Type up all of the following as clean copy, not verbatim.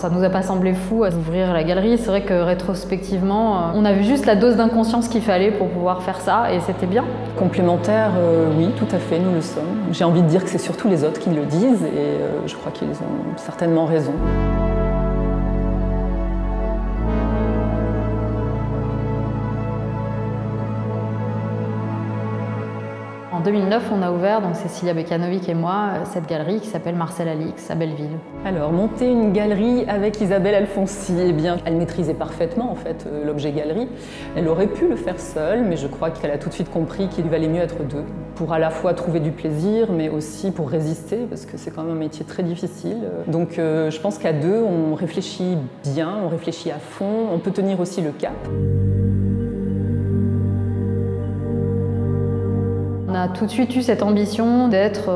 ça nous a pas semblé fou à ouvrir la galerie. C'est vrai que rétrospectivement, on a vu juste la dose d'inconscience qu'il fallait pour pouvoir faire ça et c'était bien. Complémentaires, oui, tout à fait, nous le sommes. J'ai envie de dire que c'est surtout les autres qui le disent et je crois qu'ils ont certainement raison. En 2009, on a ouvert, donc Cécilia Bekanovic et moi, cette galerie qui s'appelle Marcel Alix à Belleville. Alors, monter une galerie avec Isabelle Alfonsi, eh bien, elle maîtrisait parfaitement en fait l'objet galerie. Elle aurait pu le faire seule, mais je crois qu'elle a tout de suite compris qu'il valait mieux être deux, pour à la fois trouver du plaisir, mais aussi pour résister, parce que c'est quand même un métier très difficile. Donc, je pense qu'à deux, on réfléchit bien, on réfléchit à fond, on peut tenir aussi le cap. On a tout de suite eu cette ambition d'être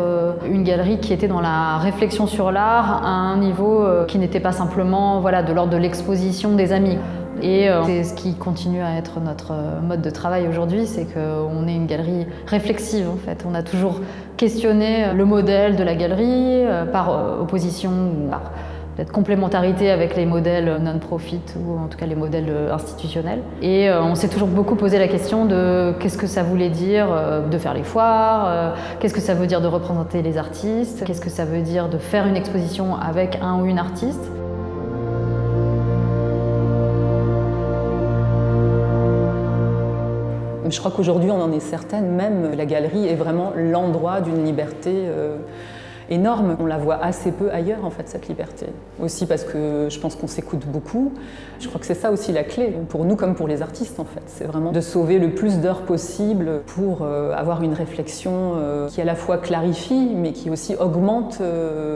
une galerie qui était dans la réflexion sur l'art à un niveau qui n'était pas simplement de l'ordre de l'exposition des amis. Et c'est ce qui continue à être notre mode de travail aujourd'hui, c'est qu'on est une galerie réflexive en fait. On a toujours questionné le modèle de la galerie par opposition ou par peut-être complémentarité avec les modèles non-profit ou en tout cas les modèles institutionnels. Et on s'est toujours beaucoup posé la question de qu'est-ce que ça voulait dire de faire les foires, qu'est-ce que ça veut dire de représenter les artistes, qu'est-ce que ça veut dire de faire une exposition avec un ou une artiste. Je crois qu'aujourd'hui on en est certaine, même la galerie est vraiment l'endroit d'une liberté énorme. On la voit assez peu ailleurs en fait, cette liberté. Aussi parce que je pense qu'on s'écoute beaucoup. Je crois que c'est ça aussi la clé, pour nous comme pour les artistes en fait. C'est vraiment de sauver le plus d'heures possible pour avoir une réflexion qui à la fois clarifie, mais qui aussi augmente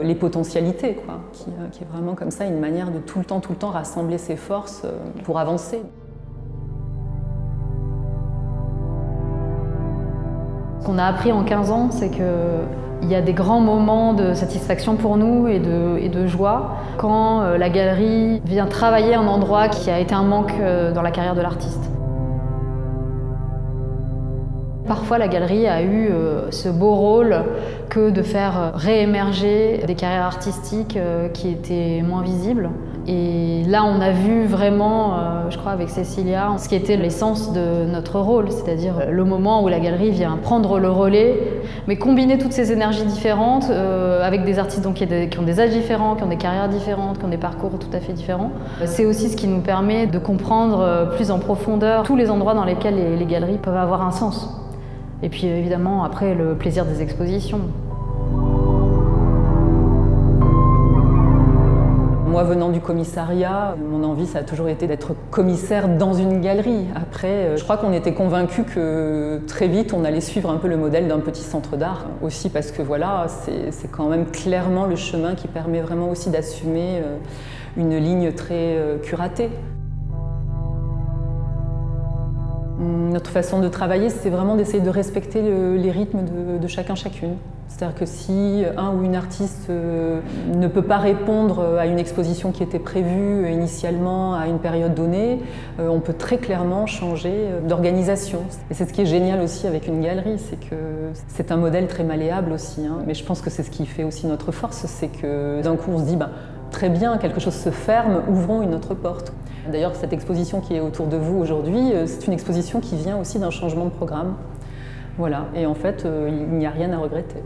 les potentialités, quoi. Qui est vraiment comme ça une manière de tout le temps rassembler ses forces pour avancer. Ce qu'on a appris en 15 ans, c'est qu'il y a des grands moments de satisfaction pour nous et de joie quand la galerie vient travailler un endroit qui a été un manque dans la carrière de l'artiste. Parfois, la galerie a eu ce beau rôle que de faire réémerger des carrières artistiques qui étaient moins visibles. Et là, on a vu vraiment, je crois avec Cécilia, ce qui était l'essence de notre rôle, c'est-à-dire le moment où la galerie vient prendre le relais, mais combiner toutes ces énergies différentes avec des artistes donc, qui ont des âges différents, qui ont des carrières différentes, qui ont des parcours tout à fait différents. C'est aussi ce qui nous permet de comprendre plus en profondeur tous les endroits dans lesquels les galeries peuvent avoir un sens. Et puis évidemment, après, le plaisir des expositions. Moi, venant du commissariat, mon envie, ça a toujours été d'être commissaire dans une galerie. Après, je crois qu'on était convaincus que très vite, on allait suivre un peu le modèle d'un petit centre d'art. Aussi parce que voilà, c'est quand même clairement le chemin qui permet vraiment aussi d'assumer une ligne très curatée. Notre façon de travailler, c'est vraiment d'essayer de respecter les rythmes de chacune. C'est-à-dire que si un ou une artiste ne peut pas répondre à une exposition qui était prévue initialement à une période donnée, on peut très clairement changer d'organisation. Et c'est ce qui est génial aussi avec une galerie, c'est que c'est un modèle très malléable aussi. Hein. Mais je pense que c'est ce qui fait aussi notre force, c'est que d'un coup on se dit très bien, quelque chose se ferme, ouvrons une autre porte. D'ailleurs, cette exposition qui est autour de vous aujourd'hui, c'est une exposition qui vient aussi d'un changement de programme. Voilà, et en fait, il n'y a rien à regretter.